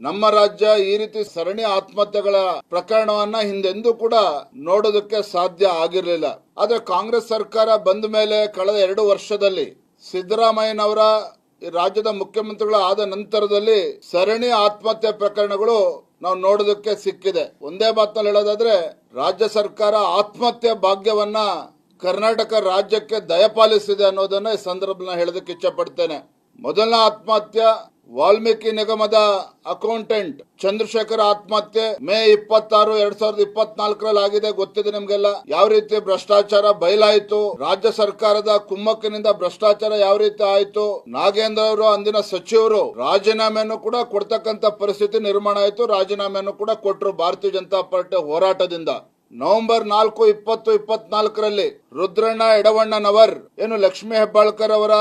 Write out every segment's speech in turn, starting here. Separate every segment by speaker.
Speaker 1: ನಮ್ಮ ರಾಜ್ಯ ಈ ರೀತಿ ಸರಣಿ ಆತ್ಮಹತ್ಯೆಗಳ ಪ್ರಕರಣವನ್ನ ಹಿಂದೆಂದೂ ಕೂಡ ನೋಡೋದಕ್ಕೆ ಸಾಧ್ಯ ಆಗಿರಲಿಲ್ಲ. ಆದ್ರೆ ಕಾಂಗ್ರೆಸ್ ಸರ್ಕಾರ ಬಂದ ಮೇಲೆ ಕಳೆದ 2 ವರ್ಷದಲ್ಲಿ ಸಿದ್ದರಾಮಯ್ಯನವರ ರಾಜ್ಯದ ಮುಖ್ಯಮಂತ್ರಿಗಳು ಆದ ನಂತರದಲ್ಲಿ ಸರಣಿ ಆತ್ಮಹತ್ಯೆ ಪ್ರಕರಣಗಳು ನಾವು ನೋಡೋದಕ್ಕೆ ಸಿಕ್ಕಿದೆ. ಒಂದೇ ಮಾತಿನಲ್ಲಿ ಹೇಳೋದಾದ್ರೆ ರಾಜ್ಯ ಸರ್ಕಾರ ಆತ್ಮಹತ್ಯೆ ಭಾಗ್ಯವನ್ನ ಕರ್ನಾಟಕ ರಾಜ್ಯಕ್ಕೆ ದಯಪಾಲಿಸಿದೆ ಅನ್ನೋದನ್ನ ಈ ಸಂದರ್ಭದಲ್ಲಿ ಹೇಳೋದಕ್ಕೆ ಇಚ್ಛೆ ಪಡ್ತೇನೆ. ಮೊದಲನೇ ಆತ್ಮಹತ್ಯೆ ವಾಲ್ಮೀಕಿ ನಿಗಮದ ಅಕೌಂಟೆಂಟ್ ಚಂದ್ರಶೇಖರ್ ಆತ್ಮಹತ್ಯೆ ಮೇ 26, 2024 ಆಗಿದೆ. ಗೊತ್ತಿದೆ ನಿಮ್ಗೆಲ್ಲ ಯಾವ ರೀತಿ ಭ್ರಷ್ಟಾಚಾರ ಬಯಲಾಯಿತು, ರಾಜ್ಯ ಸರ್ಕಾರದ ಕುಮ್ಮಕ್ಕಿನಿಂದ ಭ್ರಷ್ಟಾಚಾರ ಯಾವ ರೀತಿ ಆಯಿತು. ನಾಗೇಂದ್ರ ಅವರು ಅಂದಿನ ಸಚಿವರು ರಾಜೀನಾಮೆಯನ್ನು ಕೂಡ ಕೊಡ್ತಕ್ಕಂತ ಪರಿಸ್ಥಿತಿ ನಿರ್ಮಾಣ ಆಯಿತು. ರಾಜೀನಾಮೆಯನ್ನು ಕೂಡ ಕೊಟ್ಟರು ಭಾರತೀಯ ಜನತಾ ಪಾರ್ಟಿ ಹೋರಾಟದಿಂದ. ನವೆಂಬರ್ 4, 2024 ರುದ್ರಣ್ಣ ಎಡವಣ್ಣನವರ್ ಏನು ಲಕ್ಷ್ಮೀ ಹೆಬ್ಬಾಳ್ಕರ್ ಅವರ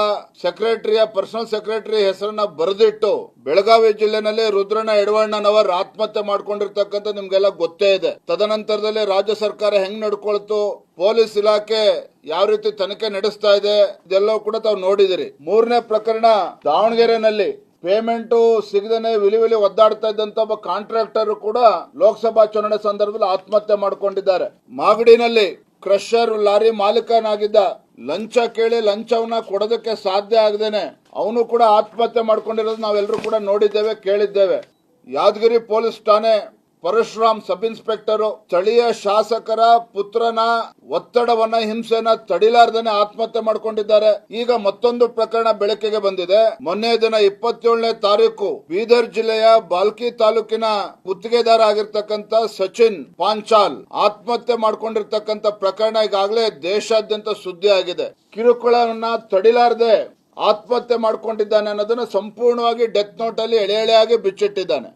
Speaker 1: ಪರ್ಸನಲ್ ಸೆಕ್ರೆಟರಿ ಹೆಸರನ್ನ ಬರೆದಿಟ್ಟು ಬೆಳಗಾವಿ ಜಿಲ್ಲೆನಲ್ಲಿ ರುದ್ರಣ್ಣ ಎಡವಣ್ಣನವರ್ ಆತ್ಮಹತ್ಯೆ ಮಾಡ್ಕೊಂಡಿರ್ತಕ್ಕಂಥ ನಿಮ್ಗೆಲ್ಲ ಗೊತ್ತೇ ಇದೆ. ತದನಂತರದಲ್ಲಿ ರಾಜ್ಯ ಸರ್ಕಾರ ಹೆಂಗ್ ನಡ್ಕೊಳ್ತು, ಪೊಲೀಸ್ ಇಲಾಖೆ ಯಾವ ರೀತಿ ತನಿಖೆ ನಡೆಸ್ತಾ ಇದೆ, ಇದೆಲ್ಲವೂ ಕೂಡ ತಾವು ನೋಡಿದಿರಿ. ಮೂರನೇ ಪ್ರಕರಣ ದಾವಣಗೆರೆನಲ್ಲಿ ಪೇಮೆಂಟ್ ಸಿಗದೇನೆ ವಿಲಿ ಒದ್ದಾಡ್ತಾ ಇದ್ದಂತ ಒಬ್ಬ ಕಾಂಟ್ರಾಕ್ಟರ್ ಕೂಡ ಲೋಕಸಭಾ ಚುನಾವಣೆ ಸಂದರ್ಭದಲ್ಲಿ ಆತ್ಮಹತ್ಯೆ ಮಾಡಿಕೊಂಡಿದ್ದಾರೆ. ಮಾಗಡಿನಲ್ಲಿ ಕ್ರಷರ್ ಲಾರಿ ಮಾಲೀಕನಾಗಿದ್ದ ಲಂಚ ಕೇಳಿ ಲಂಚವನ್ನ ಕೊಡೋದಕ್ಕೆ ಸಾಧ್ಯ ಆಗದೇನೆ ಅವನು ಕೂಡ ಆತ್ಮಹತ್ಯೆ ಮಾಡ್ಕೊಂಡಿರೋದು ನಾವೆಲ್ಲರೂ ಕೂಡ ನೋಡಿದ್ದೇವೆ, ಕೇಳಿದ್ದೇವೆ. ಯಾದಗಿರಿ ಪೊಲೀಸ್ ಠಾಣೆ ಪರಶುರಾಮ್ ಸಬ್ ಇನ್ಸ್ಪೆಕ್ಟರ್ ಸ್ಥಳೀಯ ಶಾಸಕರ ಪುತ್ರನ ಒತ್ತಡವನ್ನ ಹಿಂಸೆನ ತಡಿಲಾರ್ದೇನೆ ಆತ್ಮಹತ್ಯೆ ಮಾಡ್ಕೊಂಡಿದ್ದಾರೆ. ಈಗ ಮತ್ತೊಂದು ಪ್ರಕರಣ ಬೆಳಕಿಗೆ ಬಂದಿದೆ. ಮೊನ್ನೆ ದಿನ 27ನೇ ತಾರೀಕು ಬೀದರ್ ಜಿಲ್ಲೆಯ ಬಾಲ್ಕಿ ತಾಲೂಕಿನ ಗುತ್ತಿಗೆದಾರ ಆಗಿರ್ತಕ್ಕಂಥ ಸಚಿನ್ ಪಾಂಚಾಲ್ ಆತ್ಮಹತ್ಯೆ ಮಾಡ್ಕೊಂಡಿರ್ತಕ್ಕಂಥ ಪ್ರಕರಣ ಈಗಾಗಲೇ ದೇಶಾದ್ಯಂತ ಸುದ್ದಿ ಆಗಿದೆ. ಕಿರುಕುಳವನ್ನ ತಡಿಲಾರದೆ ಆತ್ಮಹತ್ಯೆ ಮಾಡ್ಕೊಂಡಿದ್ದಾನೆ ಅನ್ನೋದನ್ನ ಸಂಪೂರ್ಣವಾಗಿ ಡೆತ್ ನೋಟ್ ಅಲ್ಲಿ ಎಳೆ ಎಳೆಯಾಗಿ ಬಿಚ್ಚಿಟ್ಟಿದ್ದಾನೆ.